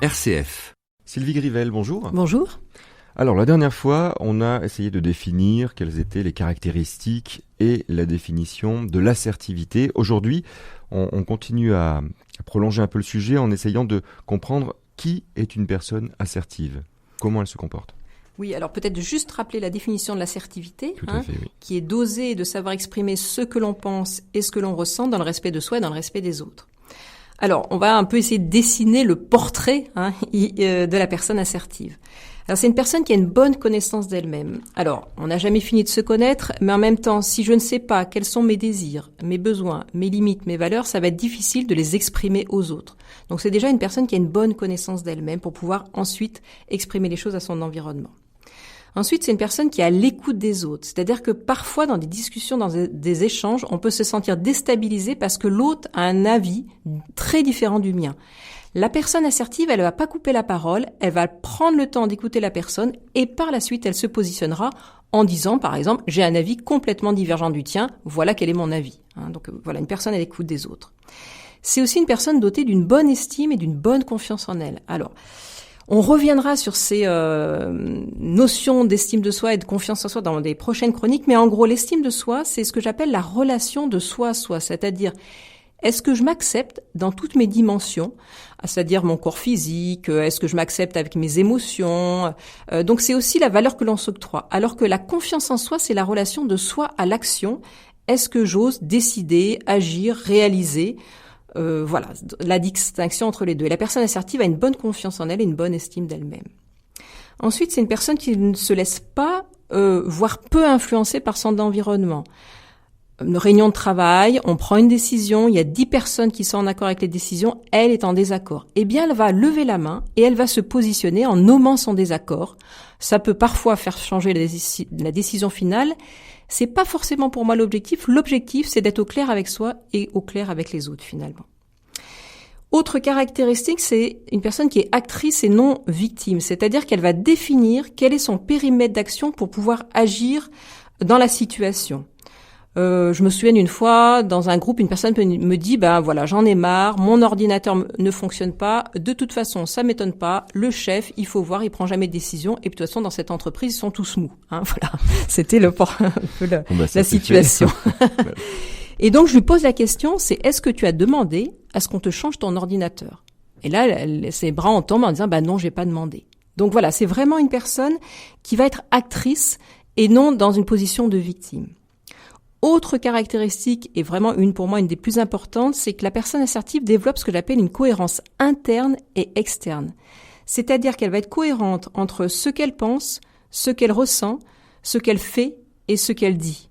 RCF. Sylvie Grivel, bonjour. Bonjour. Alors la dernière fois, on a essayé de définir quelles étaient les caractéristiques et la définition de l'assertivité. Aujourd'hui, on continue à prolonger un peu le sujet en essayant de comprendre qui est une personne assertive, comment elle se comporte. Oui, alors peut-être juste rappeler la définition de l'assertivité, Tout à fait, oui. qui est d'oser et de savoir exprimer ce que l'on pense et ce que l'on ressent dans le respect de soi et dans le respect des autres. Alors, on va un peu essayer de dessiner le portrait de la personne assertive. Alors, c'est une personne qui a une bonne connaissance d'elle-même. Alors, on n'a jamais fini de se connaître, mais en même temps, si je ne sais pas quels sont mes désirs, mes besoins, mes limites, mes valeurs, ça va être difficile de les exprimer aux autres. Donc, c'est déjà une personne qui a une bonne connaissance d'elle-même pour pouvoir ensuite exprimer les choses à son environnement. Ensuite, c'est une personne qui est à l'écoute des autres. C'est-à-dire que parfois, dans des discussions, dans des échanges, on peut se sentir déstabilisé parce que l'autre a un avis très différent du mien. La personne assertive, elle va pas couper la parole, elle va prendre le temps d'écouter la personne et par la suite, elle se positionnera en disant, par exemple, j'ai un avis complètement divergent du tien, voilà quel est mon avis. Donc voilà, une personne à l'écoute des autres. C'est aussi une personne dotée d'une bonne estime et d'une bonne confiance en elle. Alors, on reviendra sur ces notions d'estime de soi et de confiance en soi dans des prochaines chroniques, mais en gros, l'estime de soi, c'est ce que j'appelle la relation de soi à soi, c'est-à-dire est-ce que je m'accepte dans toutes mes dimensions, c'est-à-dire mon corps physique, est-ce que je m'accepte avec mes émotions, donc c'est aussi la valeur que l'on s'octroie, alors que la confiance en soi, c'est la relation de soi à l'action, est-ce que j'ose décider, agir, réaliser, voilà, la distinction entre les deux. Et la personne assertive a une bonne confiance en elle et une bonne estime d'elle-même. Ensuite, c'est une personne qui ne se laisse pas, voire peu influencer par son environnement. Une réunion de travail, on prend une décision, il y a 10 personnes qui sont en accord avec les décisions, elle est en désaccord. Eh bien, elle va lever la main et elle va se positionner en nommant son désaccord. Ça peut parfois faire changer la décision finale. C'est pas forcément pour moi l'objectif. L'objectif, c'est d'être au clair avec soi et au clair avec les autres, finalement. Autre caractéristique, c'est une personne qui est actrice et non victime. C'est-à-dire qu'elle va définir quel est son périmètre d'action pour pouvoir agir dans la situation. Je me souviens une fois, dans un groupe, une personne me dit, voilà, j'en ai marre, mon ordinateur ne fonctionne pas, de toute façon, ça m'étonne pas, le chef, il faut voir, il prend jamais de décision, et de toute façon, dans cette entreprise, ils sont tous mous, voilà. C'était la situation. Et donc, je lui pose la question, c'est, est-ce que tu as demandé à ce qu'on te change ton ordinateur? Et là, ses bras en tombent en disant, non, j'ai pas demandé. Donc voilà, c'est vraiment une personne qui va être actrice et non dans une position de victime. Autre caractéristique, et vraiment pour moi une des plus importantes, c'est que la personne assertive développe ce que j'appelle une cohérence interne et externe. C'est-à-dire qu'elle va être cohérente entre ce qu'elle pense, ce qu'elle ressent, ce qu'elle fait et ce qu'elle dit.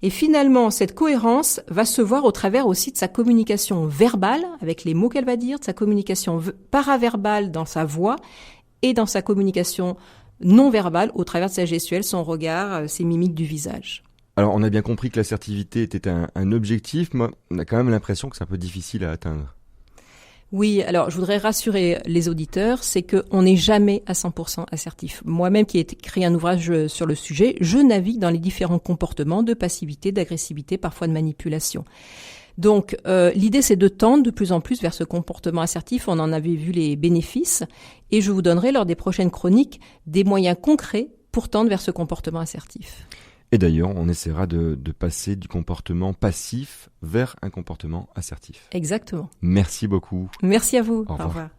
Et finalement, cette cohérence va se voir au travers aussi de sa communication verbale, avec les mots qu'elle va dire, de sa communication paraverbale dans sa voix et dans sa communication non verbale au travers de sa gestuelle, son regard, ses mimiques du visage. Alors, on a bien compris que l'assertivité était un objectif, mais on a quand même l'impression que c'est un peu difficile à atteindre. Oui, alors je voudrais rassurer les auditeurs, c'est qu'on n'est jamais à 100% assertif. Moi-même qui ai écrit un ouvrage sur le sujet, je navigue dans les différents comportements de passivité, d'agressivité, parfois de manipulation. Donc l'idée c'est de tendre de plus en plus vers ce comportement assertif, on en avait vu les bénéfices, et je vous donnerai lors des prochaines chroniques des moyens concrets pour tendre vers ce comportement assertif. Et d'ailleurs, on essaiera de passer du comportement passif vers un comportement assertif. Exactement. Merci beaucoup. Merci à vous. Au revoir.